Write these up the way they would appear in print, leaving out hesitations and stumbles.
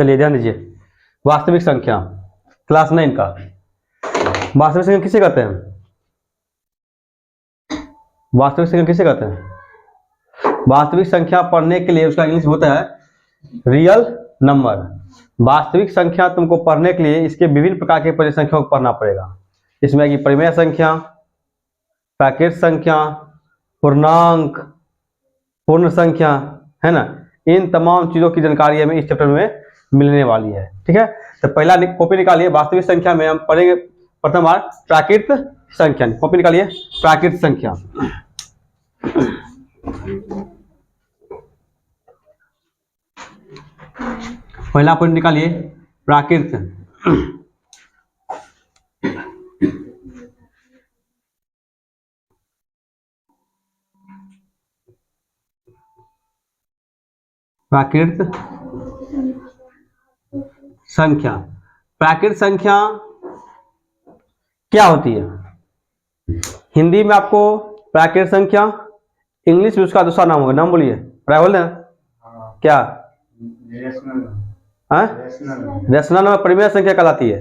चलिए ध्यान दीजिए, वास्तविक संख्या क्लास 9 का वास्तविक संख्या किसे कहते हैं? वास्तविक संख्या किसे कहते हैं? वास्तविक संख्या पढ़ने के लिए उसका इंग्लिश होता है रियल नंबर। वास्तविक संख्या तुमको पढ़ने के लिए इसके विभिन्न प्रकार के परिमेय संख्याओं को पढ़ना पड़ेगा। इसमें आएगी परिमेय संख्या, प्राकृत संख्या, पूर्णांक, पूर्ण संख्या, है ना। इन तमाम चीजों की जानकारी हमें इस चैप्टर में मिलने वाली है। ठीक है, तो पहला कॉपी निकालिए। वास्तविक संख्या में हम पढ़ेंगे प्रथम बार प्राकृत संख्या। कॉपी निकालिए, प्राकृत संख्या। पहला पॉइंट निकालिए, प्राकृत। प्राकृत संख्या। प्राकृत संख्या क्या होती है? हिंदी में आपको प्राकृत संख्या, इंग्लिश में उसका दूसरा नाम होगा। नाम बोलिए, राहुल है क्या? रेशनल नंबर परिमेय संख्या कहलाती है।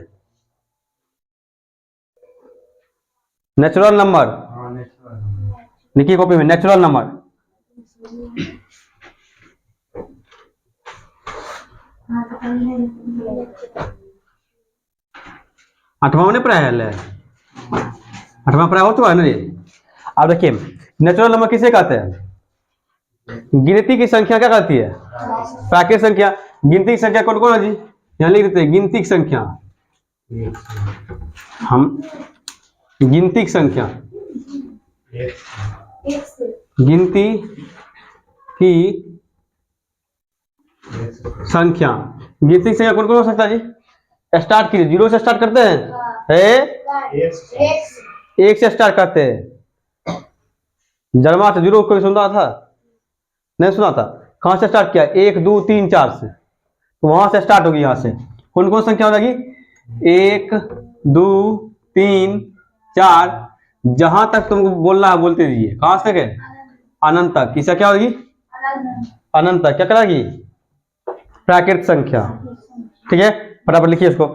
नेचुरल नंबर लिखिए कॉपी में, नेचुरल नंबर। आठवां ने पढ़ाया है, आठवां पढ़ाया हो चुका है ना ये। अब देखिए नेचुरल नंबर किसे कहते हैं? गिनती की संख्या क्या कहती है? प्राकृत संख्या। गिनती की संख्या कौन कौन है जी? यहाँ लिख देते हैं गिनती की संख्या। हम गिनती की संख्या, गिनती की संख्या, गिनती की संख्या कौन कौन हो सकता है जी? स्टार्ट कीजिए, 0 से स्टार्ट करते हैं, एक से स्टार्ट करते हैं। जन्मा से 0 कोई सुना था? नहीं सुना था। कहां से स्टार्ट किया? 1 2 3 4 से, तो वहां से स्टार्ट होगी। यहां से कौन कौन संख्या हो जाएगी? 1 2 3 4, जहां तक तुमको बोलना है बोलते रहिए। कहां से है? अनंत तक। इसका क्या होगी? अनंत तक। क्या कराएगी? प्राकृत संख्या। ठीक है, फटाफट लिखिए इसको।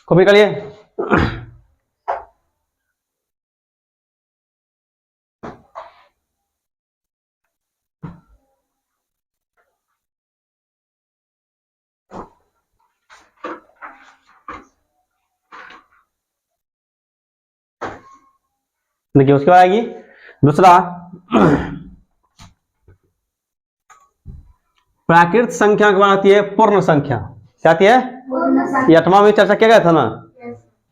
कॉपी करिए। देखिए उसके बाद आएगी दूसरा, प्राकृत संख्या के बाद आती है पूर्ण संख्या। क्या आती है? ये 8वां में चर्चा किया गया था ना,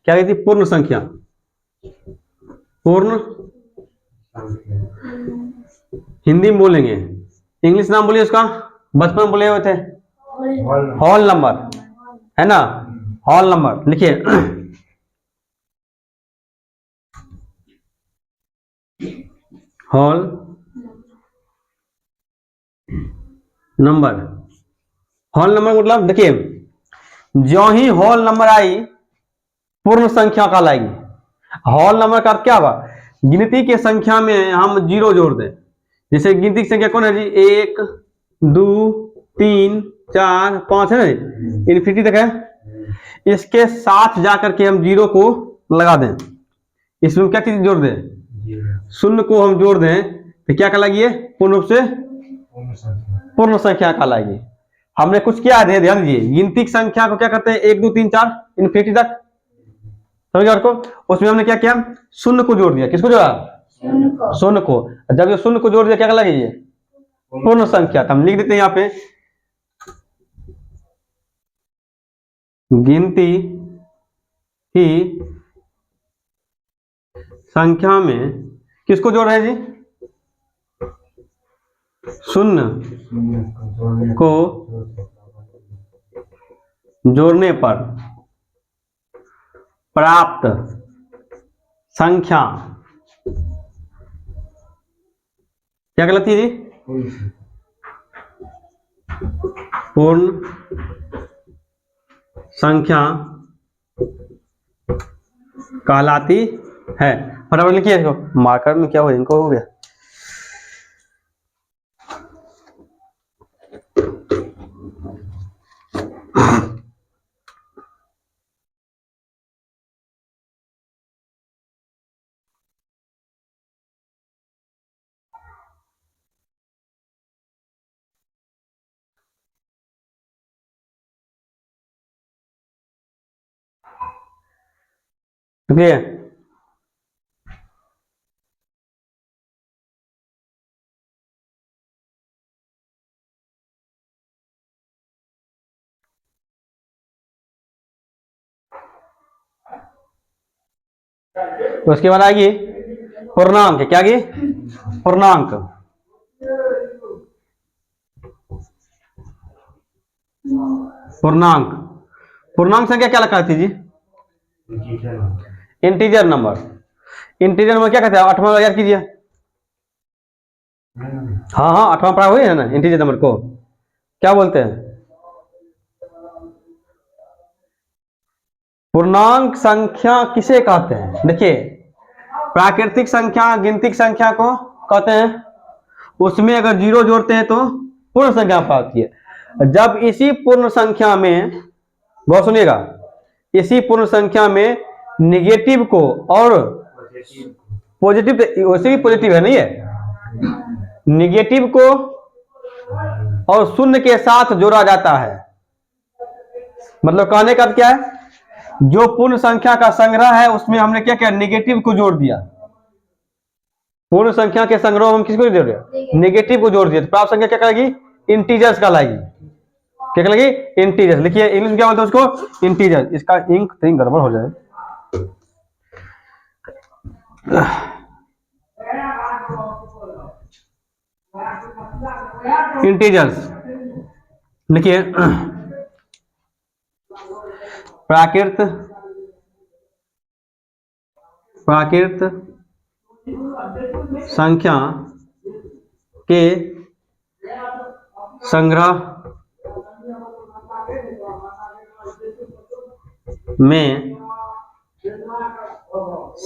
क्या कहती है? पूर्ण संख्या। पूर्ण हिंदी में बोलेंगे, इंग्लिश नाम बोलिए उसका, बचपन में बोले हुए थे होल नंबर, है ना। होल नंबर लिखिए। Whole number. होल नंबर मतलब देखिए, जो ही होल नंबर आई पूर्ण संख्या कहलाएगी। होल नंबर का अर्थ क्या हुआ? गिनती के संख्या में हम 0 जोड़ दें। जैसे गिनती की संख्या कौन है जी? 1 2 3 4 5 है ना, इन्फिनिटी तक है। इसके साथ जाकर के हम 0 को लगा दें। इसमें क्या चीज जोड़ दें? शून्य को हम जोड़ दें तो क्या कहलाएगी? ये पूर्ण रूप से पूर्ण संख्या कहलाएगी। हमने कुछ किया है, ध्यान दीजिए। गिनती की संख्या को क्या करते हैं? 1 2 3 4 इन्फिनिटी तक, समझ गए आपको? उसमें हमने क्या किया? शून्य को जोड़ दिया। किसको जोड़ा? शून्य को। जब ये शून्य को जोड़ दिया क्या कहलाएगी? ये पूर्ण संख्या। तो हम लिख देते हैं यहाँ पे, गिनती की संख्या में किसको जोड़ रहे हैं जी? शून्य को जोड़ने पर प्राप्त संख्या क्या कहलाती है जी? पूर्ण संख्या कहलाती है। फटाफट लिखिए इसको, मार्कर में क्या हो इनको हो गया। ठीक है। तो उसके बाद आएगी पूर्णांक। क्या की पूर्णांक। पूर्णांक पूर्णांक संख्या क्या लिखा थी जी? Integer number. इंटीजर नंबर क्या कहते हैं? आठवां याद कीजिए। हाँ हाँ, आठवां पढ़ा हुई है ना इंटीजर नंबर को क्या बोलते हैं? पूर्णांक संख्या किसे कहते हैं? देखिए, प्राकृतिक संख्या गिनती संख्या को कहते हैं, उसमें अगर जीरो जोड़ते हैं तो पूर्ण संख्या प्राप्त होती है। जब इसी पूर्ण संख्या में, बहुत सुनिएगा, इसी पूर्ण संख्या में निगेटिव को और पॉजिटिव, वैसे भी पॉजिटिव है नहीं है, निगेटिव को और शून्य के साथ जोड़ा जाता है। मतलब कहने का क्या है, जो पूर्ण संख्या का संग्रह है उसमें हमने क्या किया? निगेटिव को जोड़ दिया। पूर्ण संख्या के संग्रह में हम किसको जोड़ दिया? निगेटिव को जोड़ दिया। तो प्राप्त संख्या क्या कहलाएगी? इंटीजर्स कहलाएगी। क्या कहलाएगी? इंटीजर्स। लिखिए इंग्लिश में क्या बोलते हैं उसको? इंटीजर। इसका इंक कहीं गड़बड़ हो जाए। इंटीजर्स लिखिए, प्राकृत संख्या के संग्रह में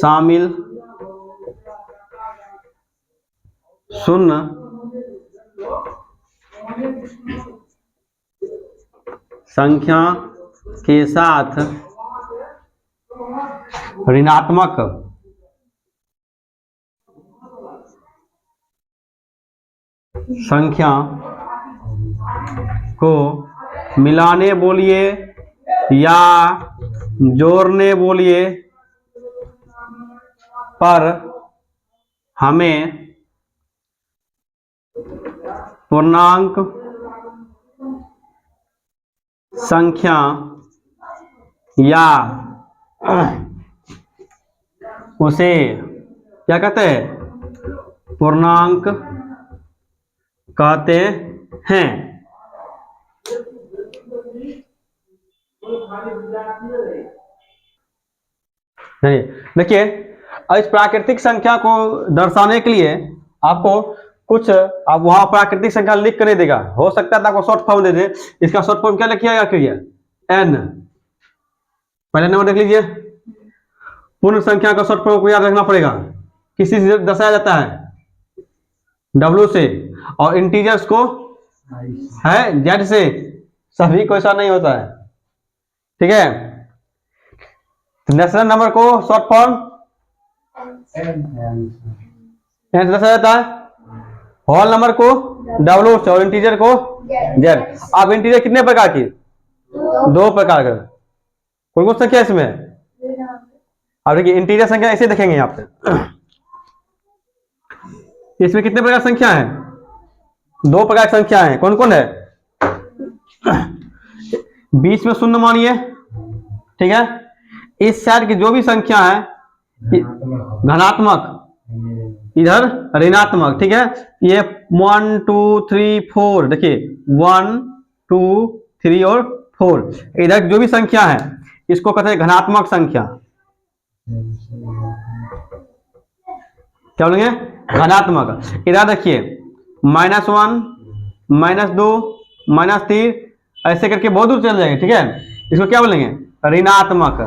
शामिल शून्य संख्या के साथ ऋणात्मक संख्या को मिलाने बोलिए या जोड़ने बोलिए पर हमें पूर्णांक संख्या या उसे क्या कहते हैं? पूर्णांक कहते हैं। देखिए, इस प्राकृतिक संख्या को दर्शाने के लिए आपको कुछ, आप वहां प्राकृतिक संख्या लिख कर नहीं देगा, हो सकता है आपको शॉर्ट फॉर्म दे दे। इसका शॉर्ट फॉर्म क्या लिखिएगा? एन। पहले नंबर देख लीजिए, पूर्ण संख्या का शॉर्ट फॉर्म को याद रखना पड़ेगा। किसी से दर्शाया जाता है? डब्ल्यू से। और इंटीजर्स को है जेड से। सभी को ऐसा नहीं होता है, ठीक है। तो नेशनल नंबर को शॉर्ट फॉर्म एन से दर्शाया जाता है, होल नंबर को डब्ल्यू से और इंटीजर को जेड। अब इंटीजर कितने प्रकार की? दो प्रकार का। कौन कौन संख्या इसमें? अब देखिए, इंटीजर संख्या ऐसे देखेंगे यहाँ पे। इसमें कितने प्रकार संख्या है? दो प्रकार की संख्या है। कौन कौन है? बीच में शून्य मानिए, ठीक है। इस साइड की जो भी संख्या है धनात्मक, इधर ऋणात्मक, ठीक है। ये 1 2 3 4, देखिए 1 2 3 और 4, इधर जो भी संख्या है इसको कहते हैं घनात्मक संख्या। क्या बोलेंगे? घनात्मक। इधर देखिए -1 -2 -3 ऐसे करके बहुत दूर चल जाएंगे, ठीक है। इसको क्या बोलेंगे? ऋणात्मक।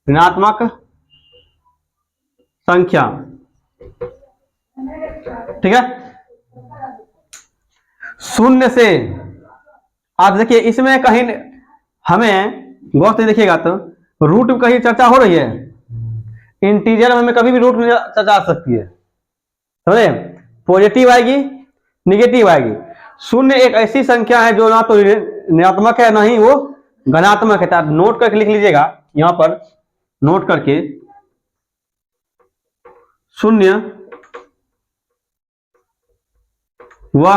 ऋणात्मक संख्या, ठीक है। शून्य से आप देखिए, इसमें कहीं हमें गौर से देखिएगा तो रूट में कहीं चर्चा हो रही है। इंटीजर में हमें कभी भी रूट में चर्चा आ सकती है, समझे। पॉजिटिव आएगी, निगेटिव आएगी। शून्य एक ऐसी संख्या है जो ना तो ऋणात्मक है ना ही वो धनात्मक है। तो आप नोट करके लिख लीजिएगा, यहां पर नोट करके शून्य वह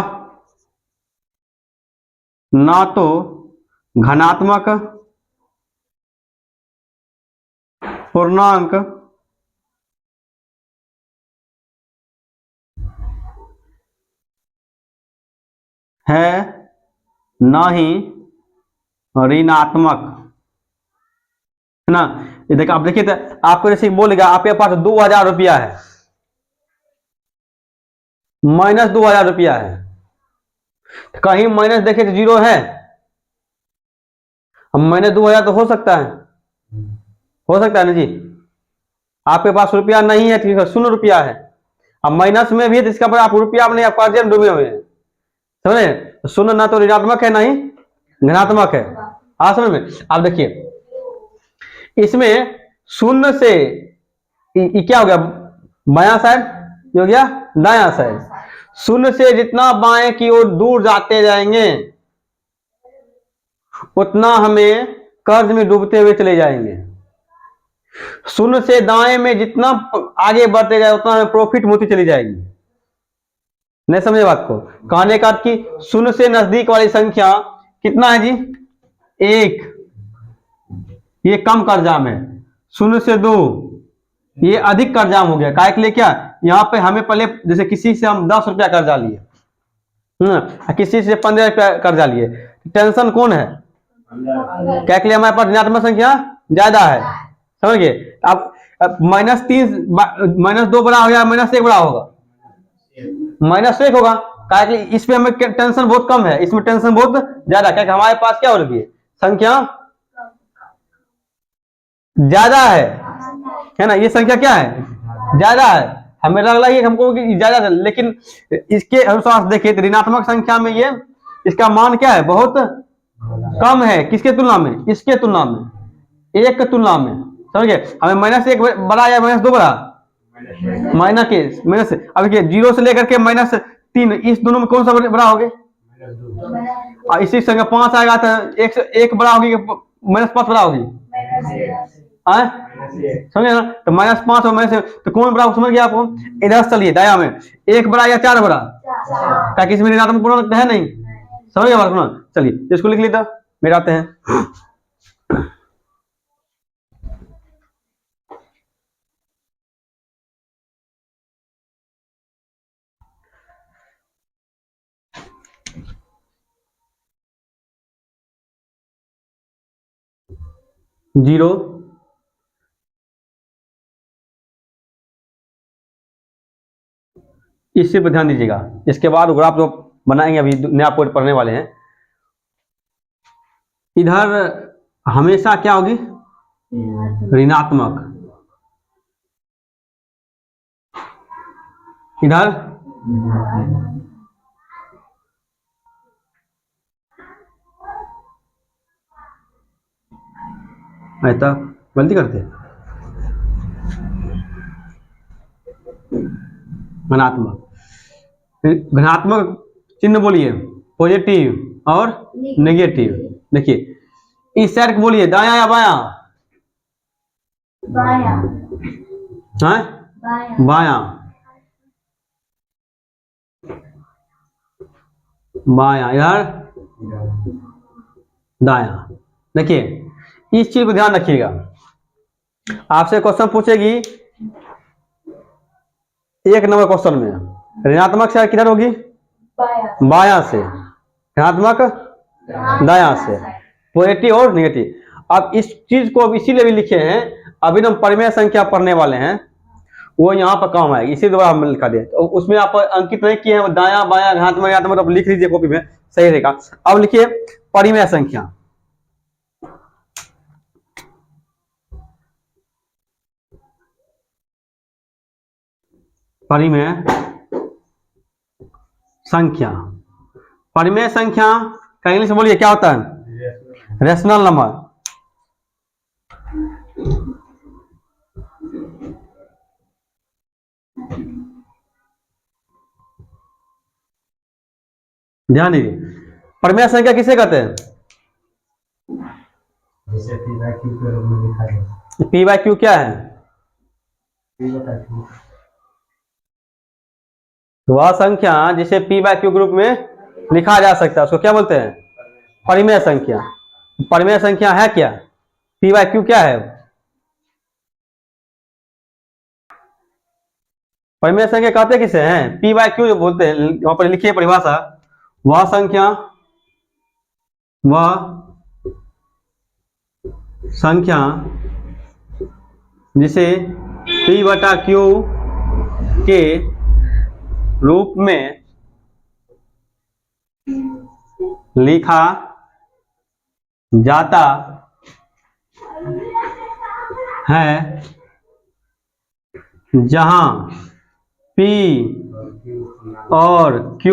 ना तो घनात्मक पूर्णांक है ना ही ऋणात्मक, है ना। ये देखिए, आप देखिए तो आपको जैसे बोलेगा आपके पास 2000 रुपया है, माइनस 2000 रुपया है, तो कहीं माइनस देखे तो जीरो है, अब माइनस 2000 तो हो सकता है, ना जी। आपके पास रुपया नहीं है तो 0 रुपया है, अब माइनस में भी है तो इसका पर आप रुपया नहीं, आप कार्य डूबे हुए हैं, समझे। तो 0 ना तो ऋणात्मक है ना ही धनात्मक है। हाँ समझ में। आप देखिए इसमें 0 से क्या हो गया, बायां साइड, ये हो गया दायां साइड। 0 से जितना बाएं की ओर दूर जाते जाएंगे उतना हमें कर्ज में डूबते हुए चले जाएंगे। 0 से दाएं में जितना आगे बढ़ते जाए उतना हमें प्रॉफिट होती चली जाएगी। नहीं समझे बात को। कहने का कि 0 से नजदीक वाली संख्या कितना है जी, 1, ये कम कर्जाम है। 0 से 2 ये अधिक कर्जाम हो गया। काय के लिए, क्या यहाँ पे हमें पहले जैसे किसी से हम 10 रुपया कर्जा लिए, किसी से 15 रुपया कर्जा लिए, टेंशन कौन है, क्या के लिए हमारे पास ऋणात्मक संख्या ज्यादा है, समझ गए। अब -3 -2 बड़ा हो गया, -1 बड़ा होगा, -1 होगा। क्या कि इसमें हमें टेंशन बहुत कम है, इसमें टेंशन बहुत ज्यादा, क्या हमारे पास क्या हो रही है, संख्या ज्यादा है ना। ये संख्या क्या है, ज्यादा है। हमें लग रहा है कि हमको ज्यादा है, लेकिन इसके अनुसार देखिए तो ऋणात्मक संख्या में ये इसका मान क्या है, बहुत कम है। किसके तुलना में, इसके तुलना में, 1 के तुलना में, समझ गए। हमें -1 बड़ा या -2 बड़ा, माइनस से। अब देखिए 0 से लेकर के -3, इस दोनों में कौन सा बड़ा हो गया, और इसी संख्या 5 आएगा तो 1 बड़ा होगी, -5 बड़ा होगी, समझे ना। तो -5 और तो कौन बड़ा, समझ गया आपको। इधर चलिए दाया में 1 बड़ा या 4 बड़ा, ताकि इसमें ऋणात्मक पूर्णांक है नहीं, समझ गया बात। चलिए इसको लिख लेता, मिटाते हैं। जीरो इसी पर ध्यान दीजिएगा। इसके बाद ग्राफ जो बनाएंगे, अभी नया पॉइंट पढ़ने वाले हैं, इधर हमेशा क्या होगी, ऋणात्मक, इधर ऐसा गलती करते, धनात्मक। धनात्मक चिन्ह बोलिए, पॉजिटिव और नेगेटिव। देखिए इस साइड को बोलिए, दाया या बाया, बाया, बाया, बाया, यार दाया। देखिए इस चीज को ध्यान रखिएगा, आपसे क्वेश्चन पूछेगी 1 नंबर क्वेश्चन में, ऋणात्मक से किधर होगी, बाया से, ऋणात्मक दाया से, पॉजिटिव और नेगेटिव। अब इस चीज को अब इसीलिए भी लिखे हैं, अभी हम परिमेय संख्या पढ़ने वाले हैं, वो यहाँ पर काम आएगी, इसी द्वारा हम लिखा दे। तो उसमें आप अंकित नहीं किए हैं, दाया बाया ऋणात्मक, अब लिख लीजिए कॉपी में, सही रहेगा। अब लिखिए परिमेय संख्या, परिमेय संख्या, परिमेय संख्या का इंग्लिश में बोलिए क्या होता है, रेशनल नंबर। ध्यान दीजिए, परिमेय संख्या किसे कहते हैं, जैसे पी बाई क्यू के रूप में लिखा जाए। पी बाई क्यू क्या है? पी बटा क्यू। वह संख्या जिसे पी बाई क्यू के रूप में लिखा जा सकता है उसको क्या बोलते हैं? परिमेय संख्या। परिमेय संख्या है क्या? पी बाई क्यू क्या है? परिमेय संख्या कहते किसे हैं? पी बाई क्यू जो बोलते हैं, वहां पर लिखिए परिभाषा। वह संख्या जिसे पी बटा क्यू के रूप में लिखा जाता है, जहां P और Q,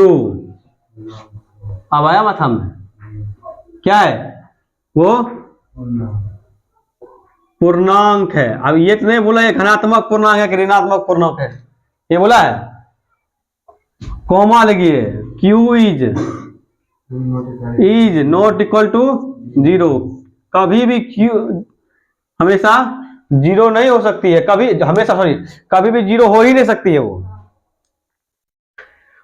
अब आया माथा में, क्या है वो? पूर्णांक है। अब ये तो नहीं बोला ये धनात्मक पूर्णांक है कि ऋणात्मक पूर्णांक है, ये बोला है। कॉमा लगिए, Q is not equal to 0। कभी भी Q हमेशा 0 नहीं हो सकती है, कभी हमेशा सॉरी कभी भी 0 हो ही नहीं सकती है वो।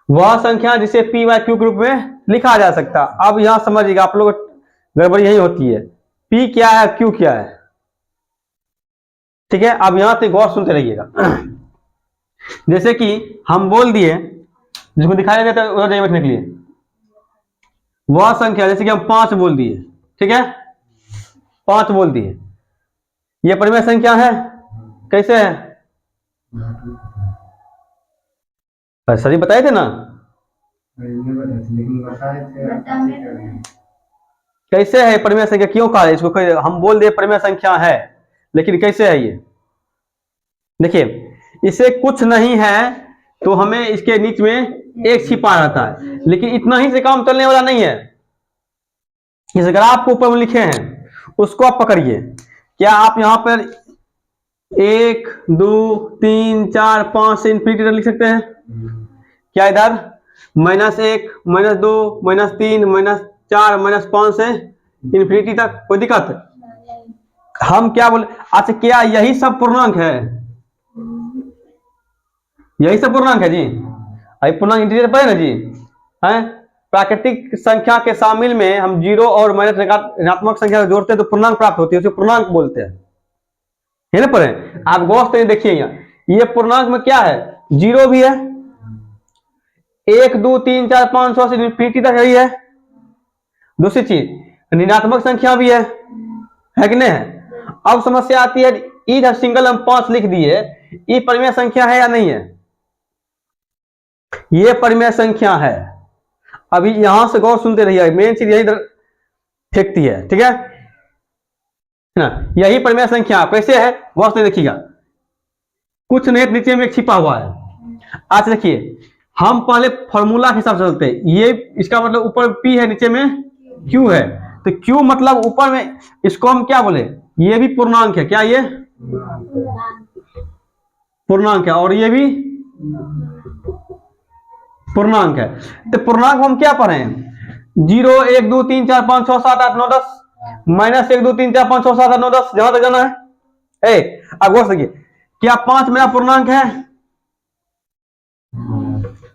वह संख्या जिसे P बाई Q के रूप में लिखा जा सकता। अब यहां समझिएगा, आप लोग गड़बड़ी यही होती है। P क्या है, Q क्या है, ठीक है? अब यहां से गौर सुनते रहिएगा। जैसे कि हम बोल दिए, जिसको दिखाया जाता है उधर बैठने के लिए, वह संख्या जैसे कि हम 5 बोल दिए, ठीक है? 5 बोल दिए, ये परिमेय संख्या है। कैसे है? सर बताए थे ना, कैसे है परिमेय संख्या? क्यों कहा इसको? हम बोल दिए परिमेय संख्या है, लेकिन कैसे है ये? देखिए, इसे कुछ नहीं है तो हमें इसके नीचे में एक छिपा रहता है, लेकिन इतना ही से काम चलने वाला नहीं है। इस ग्राफ को ऊपर में लिखे हैं उसको आप पकड़िए। क्या आप यहां पर 1 2 3 4 5 से इंफिनिटी तक लिख सकते हैं? क्या इधर -1 -2 -3 -4 -5 से इंफिनिटी तक कोई दिक्कत? हम क्या बोले? अच्छा, क्या यही सब पूर्णांक है? यही सब पूर्णांक है जी? अभी पूर्णांक इंटीजर पर है ना जी, हैं? प्राकृतिक संख्या के शामिल में हम 0 और माइनस ऋणात्मक संख्या को जोड़ते हैं तो पूर्णांक प्राप्त होती है, उसे पूर्णांक बोलते हैं, है ना? पर आप गौर से देखिए, यहाँ ये पूर्णांक में क्या है? 0 भी है, 1 2 3 4 5 6 से इंफिनिटी तक यही है। दूसरी चीज ऋणात्मक संख्या भी है कि नहीं है? अब समस्या आती है, इधर सिंगल हम 5 लिख दिए, ये परिमेय संख्या है या नहीं है? ये परिमेय संख्या है। अभी यहां से गौर सुनते रहिए, मेन चीज यही फेंकती है, ठीक है ना? यही परिमेय संख्या कैसे है गौर से देखिएगा। कुछ नहीं, नीचे में एक छिपा हुआ है। आज देखिए, हम पहले फॉर्मूला के हिसाब से चलते हैं। ये इसका मतलब ऊपर P है, नीचे में Q है, तो Q मतलब ऊपर में, इसको हम क्या बोले? ये भी पूर्णांक है। क्या ये पूर्णांक है? और ये भी पूर्णांक है। तो पूर्णांक हम क्या पढ़े? 0 1 2 3 4 5 6 7 8 9 10 -1 2 3 4 5 6 7 8 9 10 जहां तक जाना है। अब गौर से, क्या 5 मेरा पूर्णांक है?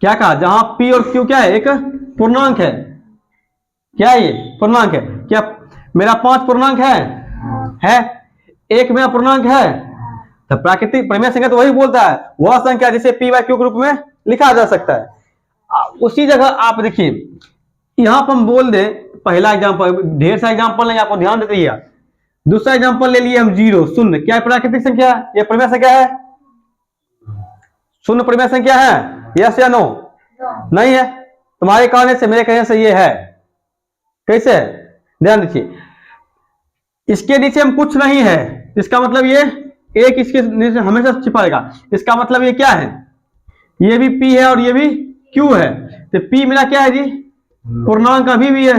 क्या कहा? जहां P और Q क्या है? एक पूर्णांक है। क्या ये पूर्णांक है? क्या मेरा 5 पूर्णांक है? एक मेरा पूर्णांक है। तो प्राकृतिक परिमेय संख्या तो वही बोलता है, वह संख्या जिसे P बाई Q के रूप में लिखा जा सकता है। उसी जगह आप देखिए, यहां पर हम बोल दे, पहला एग्जांपल, ढेर सा एग्जांपल नहीं, आपको ध्यान देते रहिए। दूसरा एग्जांपल ले लिए हम 0 शून्य। क्या प्राकृतिक संख्या? ये परिमेय संख्या है? शून्य परिमेय संख्या है? यस या नो? नहीं है। तुम्हारे कहने से, मेरे कहने से ये है। कैसे है? ध्यान दीजिए, इसके नीचे हम कुछ नहीं है, इसका मतलब ये एक इसके नीचे हमेशा छिपा रहेगा। इसका मतलब ये क्या है? ये भी P है और ये भी Q है। तो P मेरा क्या है जी? पूर्णांक अभी भी है,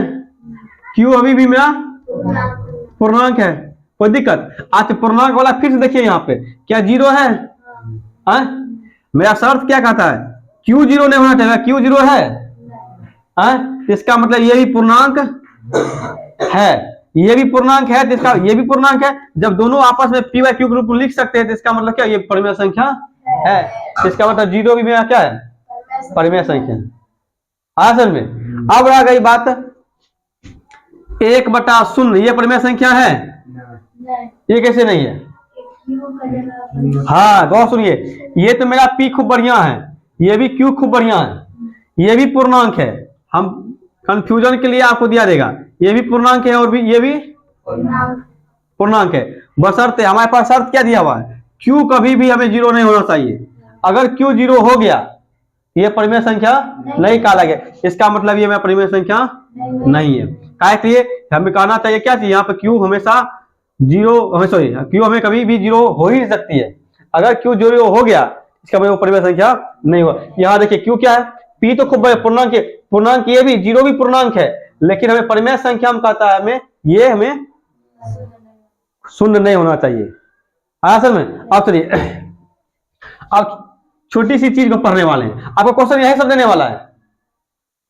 Q अभी भी मेरा पूर्णांक है। कोई दिक्कत? आज पूर्णांक वाला फिर से देखिए, यहाँ पे क्या 0 है? मेरा शर्त क्या कहता है? Q 0 नहीं होना चाहिए। Q 0 है? इसका मतलब ये भी पूर्णांक है। ये भी पूर्णांक है, तो इसका ये भी पूर्णांक है। जब दोनों आपस में पी बाई क्यू के रूप में लिख सकते हैं तो इसका मतलब क्या, ये परिमेय संख्या है। तो इसका मतलब जीरो भी मेरा क्या है, परिमेय संख्या। असल में अब रह गई बात 1/0, ये परिमेय संख्या है, ये कैसे नहीं है? हाँ गौर सुनिए, ये तो मेरा पी खूब बढ़िया है, ये भी क्यू खूब बढ़िया है, ये भी पूर्णांक है। हम कंफ्यूजन के लिए आपको दिया देगा, ये भी पूर्णांक है और भी ये भी पूर्णांक है। बशर्ते हमारे पास शर्त क्या दिया हुआ है, क्यू कभी भी हमें जीरो नहीं होना चाहिए। अगर क्यू जीरो हो गया ये परिमेय संख्या नहीं कहा गया, इसका मतलब ये मेरा परिमेय संख्या नहीं है। क्या के लिए हमें कहना चाहिए, क्या चाहिए यहाँ पे, क्यू हमेशा जीरो, हमें सॉरी क्यू हमें कभी भी जीरो हो ही नहीं सकती है। अगर क्यू जीरो हो गया इसका मतलब परिमेय संख्या नहीं हुआ। यहाँ देखिए क्यू क्या है, पी तो खूब पूर्णांक, पूर्णांक ये भी, जीरो भी पूर्णांक है, लेकिन हमें परिमेय संख्या हम कहता है हमें, ये हमें शून्य नहीं होना चाहिए असल में। अब चलिए अब छोटी सी चीज को पढ़ने वाले हैं, आपको क्वेश्चन यही सब देने वाला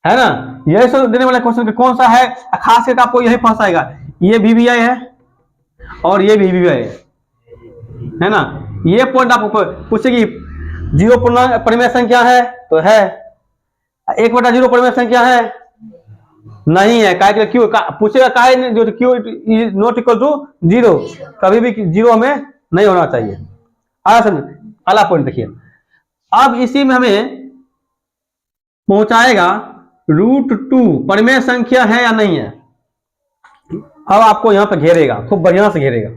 है ना, यही सब देने वाला क्वेश्चन कौन सा है, खास करके आपको यही फंसाएगा, ये VBI है और ये VBI है ना। ये पॉइंट आपको पूछेगी, जीरो पूर्णांक परिमेय संख्या है तो है, 1/0 परिमेय संख्या है नहीं है, काय क्यू पूछेगा, काय जो Q not equal to zero, कभी भी जीरो हमें नहीं होना चाहिए। अगला पॉइंट देखिए, अब इसी में हमें पहुंचाएगा √2 परिमेय संख्या है या नहीं है। अब आपको यहां पर घेरेगा, खूब बढ़िया से घेरेगा,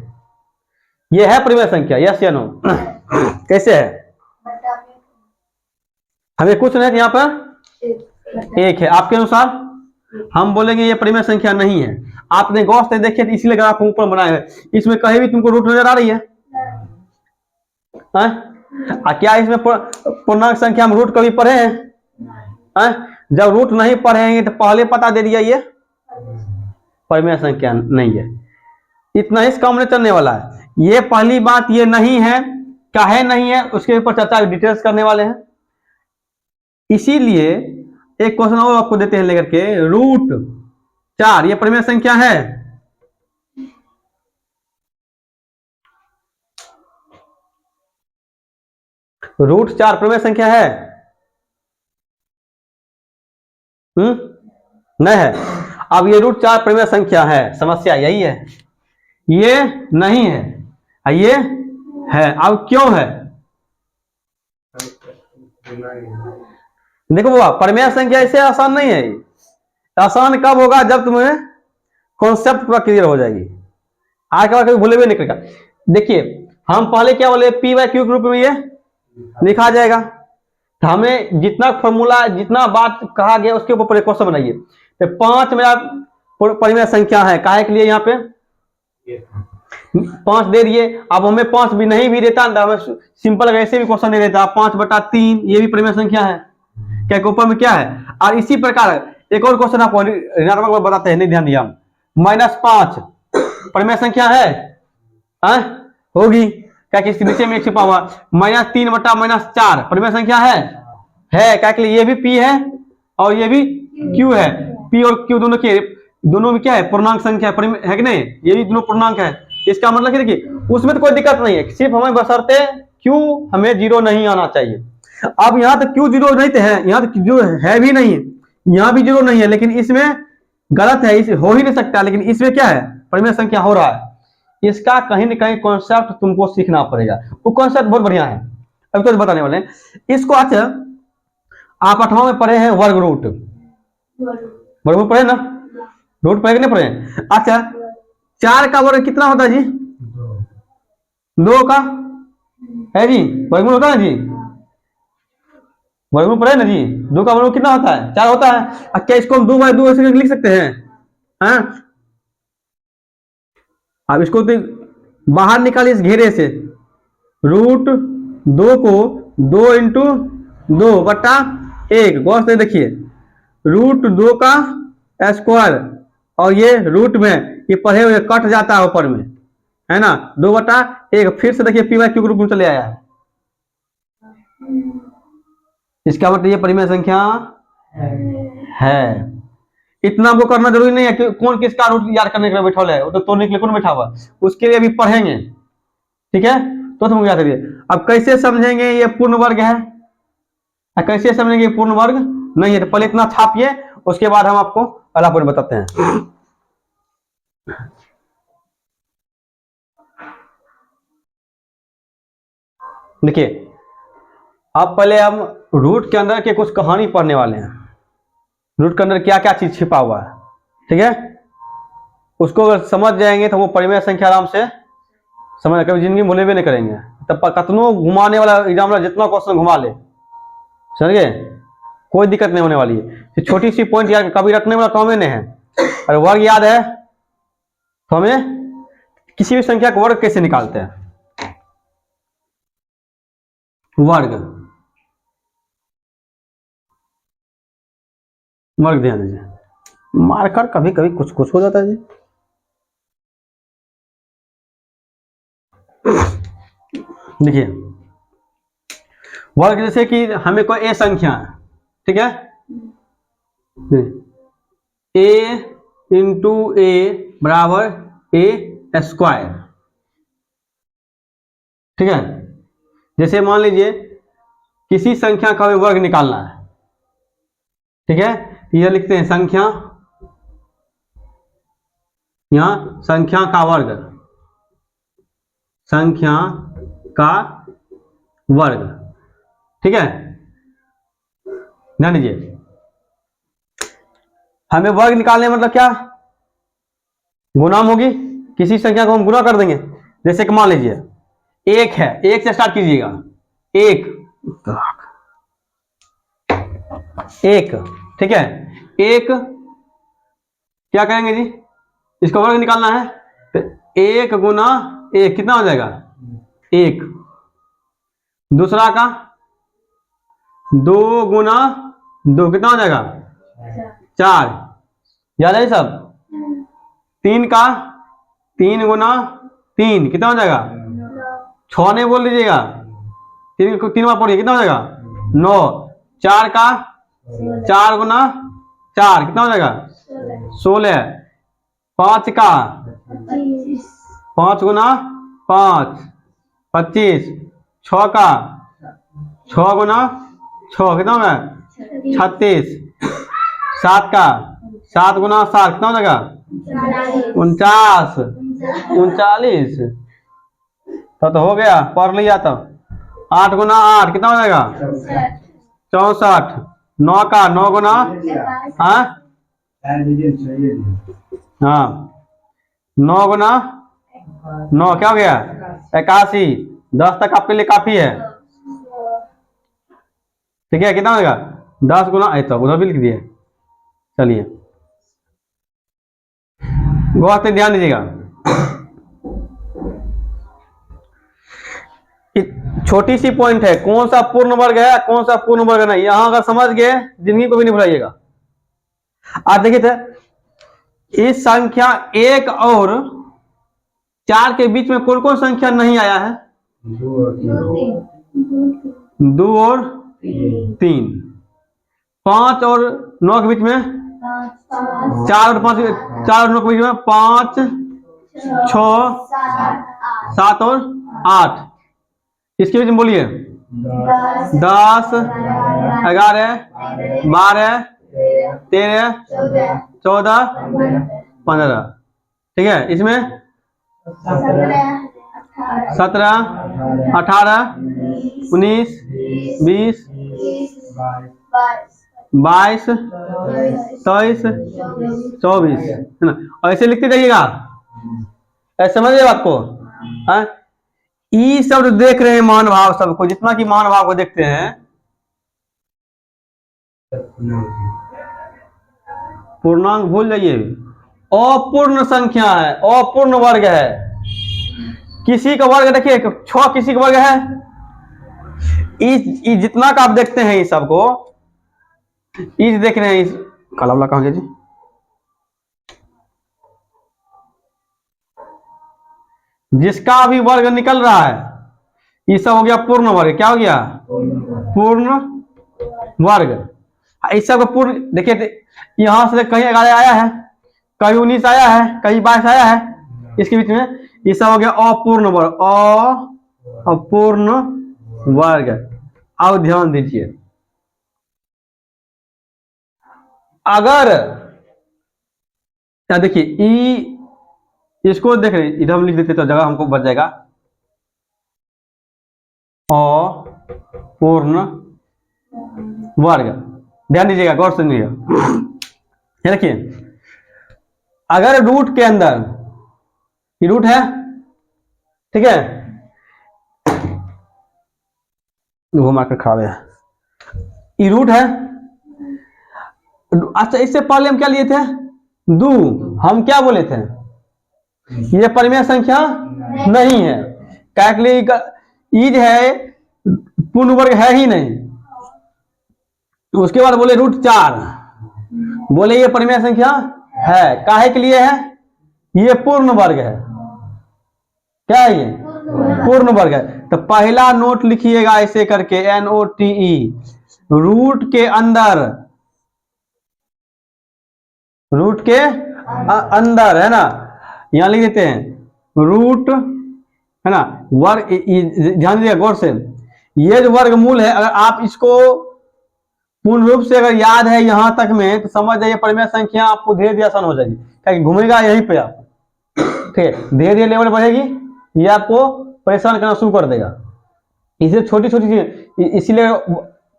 ये है परिमेय संख्या, यस या नो। कैसे है, हमें कुछ नहीं, यहाँ पर 1 है, आपके अनुसार हम बोलेंगे ये परिमेय संख्या नहीं है। आपने गौर से देखे तो इसलिए आप ऊपर बनाए हैं, इसमें कहीं भी तुमको रूट नजर आ रही है? क्या इसमें पूर्णांक संख्या हम रूट कभी पढ़े हैं? जब रूट नहीं पढ़ेंगे तो पहले पता दे दिया ये परिमेय संख्या नहीं है। इतना ही काम में चलने वाला है। ये पहली बात ये नहीं है, काहे नहीं है उसके ऊपर चर्चा डिटेल्स करने वाले हैं। इसीलिए एक क्वेश्चन और आपको देते हैं लेकर के, √4 ये परिमेय संख्या है? √4 परिमेय संख्या है? नहीं है। अब ये √4 परिमेय संख्या है, समस्या यही है, ये नहीं है, ये है। अब क्यों है? देखो बाबा, परिमेय संख्या ऐसे आसान नहीं है। आसान कब होगा, जब तुम्हें कॉन्सेप्ट पूरा क्लियर हो जाएगी। आज के बाद कभी भूले हुए निकलेगा। देखिए हम पहले क्या बोले, पी बाई क्यू के रूप में ये लिखा जाएगा, तो हमें जितना फॉर्मूला, जितना बात कहा गया उसके ऊपर क्वेश्चन बनाइए। तो 5 मेरा परिमेय संख्या है, काहे के लिए यहाँ पे 5 दे दिए। अब हमें 5 भी नहीं भी देता, हमें सिंपल ऐसे भी क्वेश्चन नहीं देता, 5/3 ये भी परिमेय संख्या है, क्या ऊपर में क्या है। और इसी प्रकार एक और क्वेश्चन आपको ऋणात्मक बताते हैं, नहीं ध्यान दिया, -5 परिमेय संख्या है? होगी, क्या कि इसके नीचे में एक छिपा हुआ -3/-4 परिमेय संख्या है? क्या कि ये भी पी है और ये भी क्यू है। पी और क्यू दोनों में क्या है, पूर्णांक संख्या है कि नहीं, ये भी दोनों पूर्णांक है। इसका मतलब कि देखिए उसमें तो कोई दिक्कत नहीं है, सिर्फ हमें बशर्ते क्यू हमें जीरो नहीं आना चाहिए। अब यहाँ तो क्यू जीरो नहीं है, यहाँ तो जीरो है भी नहीं, यहाँ भी जीरो नहीं है, लेकिन इसमें गलत है, इस हो ही नहीं सकता, लेकिन इसमें क्या है, परिमेय संख्या हो रहा है। इसका कहीं न कहीं कॉन्सेप्ट तुमको सीखना पड़ेगा, वो कॉन्सेप्ट बहुत बढ़िया है, अभी तो बताने वाले हैं इसको। अच्छा आप 8वां में पढ़े हैं वर्ग रूट, वर्ग रूट पढ़े ना, रूट पढ़े कि नहीं पढ़े? अच्छा 4 का वर्ग कितना होता है जी? 2 का है जी, वर्गमूल होता है जी, वर्गमूल पढ़े ना जी, 2 का वर्गमूल कितना होता है? 4 होता है। क्या इसको हम 2/2 ऐसे लिख सकते हैं? अब इसको तो बाहर निकालिए इस घेरे से, √2 को 2 × 2/1, गौर से देखिए, √2 का स्क्वायर और ये रूट में ये पढ़े हुए कट जाता है ऊपर में, है ना, 2/1। फिर से देखिए पी बाई क्यू के रूप में चले आया है, इसका मतलब ये परिमेय संख्या है। इतना हमको करना जरूरी नहीं है कि कौन किसका रूट याद करने के लिए बैठा है, वो तो तोड़ने के लिए कौन बैठा हुआ, उसके लिए अभी पढ़ेंगे। ठीक है, तो तुम याद करिए। अब कैसे समझेंगे ये पूर्ण वर्ग है, कैसे समझेंगे ये पूर्ण वर्ग नहीं है, तो पहले इतना छापिए, उसके बाद हम आपको अगला पॉइंट बताते हैं। देखिए, अब पहले हम रूट के अंदर के कुछ कहानी पढ़ने वाले हैं। रूट के अंदर क्या क्या चीज छिपा हुआ है, ठीक है, उसको अगर समझ जाएंगे तो वो परिमेय संख्या आराम से समझ, कभी जिंदगी में भूले भी नहीं करेंगे। तब कतनों घुमाने वाला एग्जाम वाला जितना क्वेश्चन घुमा ले, समझ गए, कोई दिक्कत नहीं होने वाली है। छोटी सी पॉइंट याद कभी रखने वाला काम नहीं है। और वर्ग याद है तो हमें किसी भी संख्या का वर्ग कैसे निकालते हैं, वर्ग वर्ग ध्यान दीजिए, मार्कर कभी कभी कुछ कुछ हो जाता है जी। देखिए, वर्ग जैसे कि हमें कोई ए संख्या है, ठीक है, ए इंटू ए बराबर ए स्क्वायर, ठीक है। जैसे मान लीजिए किसी संख्या का हमें वर्ग निकालना है, ठीक है, यह लिखते हैं संख्या, यहां संख्या का वर्ग, संख्या का वर्ग, ठीक है। ध्यान दीजिए, हमें वर्ग निकालने मतलब क्या, गुना होगी, किसी संख्या को हम गुना कर देंगे। जैसे कि मान लीजिए एक है, एक से स्टार्ट कीजिएगा, एक एक, ठीक है, एक क्या कहेंगे जी, इसका वर्ग निकालना है तो एक गुना एक कितना हो जाएगा, एक। दूसरा का दो गुना दो कितना हो जाएगा, चार, याद है सब। तीन का तीन गुना तीन कितना हो जाएगा, छह नहीं बोल लीजिएगा, तीन को तीन बार पढ़िए कितना हो जाएगा, नौ। चार का चार गुना चार कितना हो जाएगा, 16। पांच का पांच गुना पांच 25। छह का छह गुना छह कितना हो गया, 36। सात का सात गुना सात कितना हो जाएगा, 49 39। तो हो गया, पढ़ लिया। तो 8 गुना 8 कितना हो जाएगा, 64। 9 का 9 गुना हाँ 9 गुना 9 क्या हो गया, 81। 10 तक आपके लिए काफी है, ठीक है। कितना हो जाएगा, 10 गुना तो उधर भी लिख दिए। चलिए बहुत ध्यान दीजिएगा, छोटी सी पॉइंट है, कौन सा पूर्ण वर्ग है कौन सा पूर्ण वर्ग नहीं, यहां अगर समझ गए जिंदगी को भी नहीं भुलाइएगा। आज देखिए थे, इस संख्या 1 और 4 के बीच में कौन कौन संख्या नहीं आया है, 2 और 3। 5 और 9 के बीच में 4 और 5, 4 और 9 के बीच में 5 6 7 और 8। इसके बीच में बोलिए 10 11 12 13 14 15, ठीक है। इसमें 17 18 19 20 22 23 24 है ना, ऐसे लिखते जाइएगा, ऐसे समझिए बात को। ई सब जो देख रहे हैं मान भाव सबको, जितना कि मान भाव को देखते हैं, पूर्णांक भूल जाइए, अपूर्ण संख्या है, अपूर्ण वर्ग है। किसी का वर्ग देखिए 6 किसी का वर्ग है, इस जितना का आप देखते हैं इस सबको, इस देख रहे हैं, इस काला वाला कहां गया जी, जिसका अभी वर्ग निकल रहा है, ये सब हो गया पूर्ण वर्ग। क्या हो गया, पूर्ण वर्ग। इस सब का पूर्ण देखिए, यहाँ से कहीं 11 आया है, कहीं 19 आया है, कहीं 22 आया है, इसके बीच में ये सब हो गया अपूर्ण वर्ग, अपूर्ण वर्ग। अब ध्यान दीजिए, अगर क्या देखिए इसको देख रहे, इधर हम लिख देते तो जगह हमको बच जाएगा, अपूर्ण वर्ग। ध्यान दीजिएगा, गौर से सुनिएगा। देखिए, अगर रूट के अंदर ये रूट है, ठीक है, वो मार्कर खराब है, ये रूट है। अच्छा, इससे पहले हम क्या लिए थे? दो। हम क्या बोले थे? ये परिमेय संख्या नहीं है, ई जो है पूर्ण वर्ग है ही नहीं। तो उसके बाद बोले √4, बोले ये परिमेय संख्या है। काहे के लिए है? ये पूर्ण वर्ग है। क्या है ये? पूर्ण वर्ग है। तो पहला नोट लिखिएगा ऐसे करके, NOTE, रूट के अंदर, रूट के अंदर, है ना, यहां लिख देते हैं रूट, है ना, वर्ग। ध्यान दीजिएगा गौर से, ये जो वर्गमूल है, अगर आप इसको पूर्ण रूप से अगर याद है यहां तक में, तो समझ जाइए परिमेय संख्या आपको धीरे धीरे आसान हो जाएगी, क्या घूमेगा यहीं पे आप, ठीक है, धीरे धीरे लेवल बढ़ेगी, ये आपको परेशान करना शुरू कर देगा। इसे छोटी छोटी चीज, इसीलिए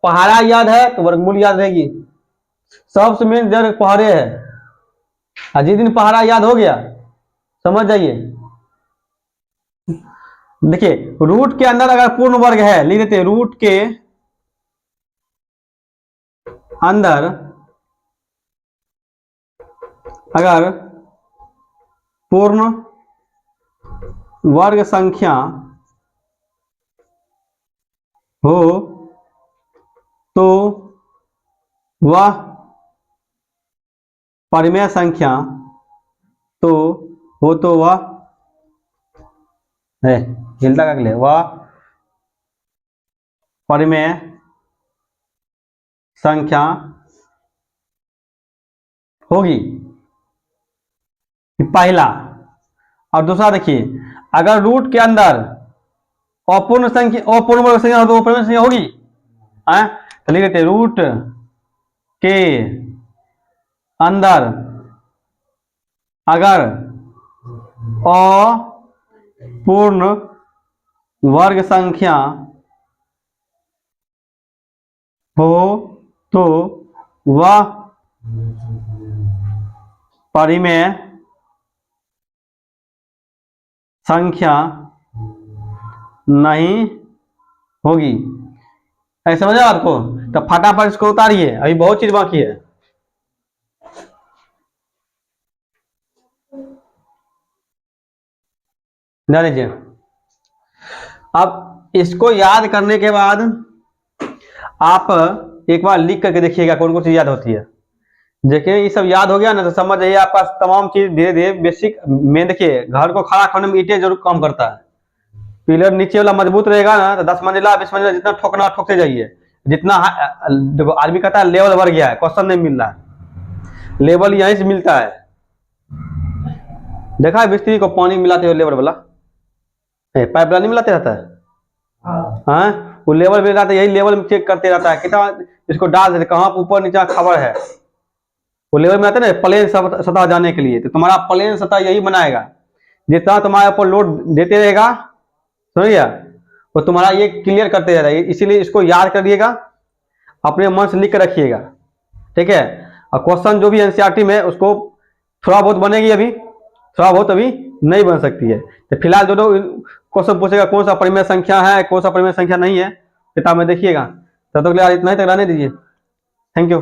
पहाड़ा याद है तो वर्गमूल याद रहेगी। सबसे मेन जड़ पहाड़े है, जिस दिन पहाड़ा याद हो गया, समझ जाइए। देखिए, रूट के अंदर अगर पूर्ण वर्ग है, लिख देते हैं रूट के अंदर अगर पूर्ण वर्ग संख्या हो तो वह परिमेय संख्या तो हो, तो वह है, हिलता का अगले, वह परिमेय संख्या होगी, पहला। और दूसरा देखिए, अगर रूट के अंदर अपूर्ण संख्या, अपूर्ण वर्ग संख्या हो तो वो परिमेय संख्या होगी। तो लिख देते रूट के अंदर अगर अपूर्ण वर्ग संख्या हो तो वह परिमेय संख्या नहीं होगी। ऐसा समझा आपको? तो फटाफट इसको उतारिए, अभी बहुत चीज बाकी है। ध्यान लीजिए, अब इसको याद करने के बाद आप एक बार लिख करके देखिएगा कौन कौन सी याद होती है। देखिए, ये सब याद हो गया ना, तो समझ जाइए आपका तमाम चीज धीरे धीरे बेसिक में। देखिए, घर को खड़ा करने में ईंटें जरूर काम करता है। पिलर नीचे वाला मजबूत रहेगा ना, तो 10 मंजिला 20 मंजिला जितना ठोकना ठोकते जाइए। जितना देखो, आदमी कहता है लेवल बढ़ गया है, क्वेश्चन नहीं मिल रहा है, लेवल यहीं से मिलता है। देखा है मिस्त्री को पानी मिलाते हुए लेवल वाला, पाइप नहीं मिलाते रहता है, हाँ, वो लेवल मिल रहा था, यही लेवल में चेक करते रहता है, कितना इसको डाल देते, कहाँ ऊपर नीचे खबर है। वो लेवल में आते ना प्लेन सतह जाने के लिए, तो तुम्हारा प्लेन सतह यही बनाएगा। जितना तुम्हारे ऊपर लोड देते रहेगा, समझिए, वो तुम्हारा ये क्लियर करते रहता है। इसीलिए इसको याद करिएगा, अपने मन से लिख कर रखिएगा, ठीक है। और क्वेश्चन जो भी एनसीईआरटी में, उसको थोड़ा बहुत बनेगी, अभी थोड़ा बहुत अभी नहीं बन सकती है। तो फिलहाल जो क्वेश्चन पूछेगा कौन सा परिमेय संख्या है, कौन सा परिमेय संख्या नहीं है, किताब में देखिएगा। तब तक इतना ही तक रहने दीजिए। Thank you.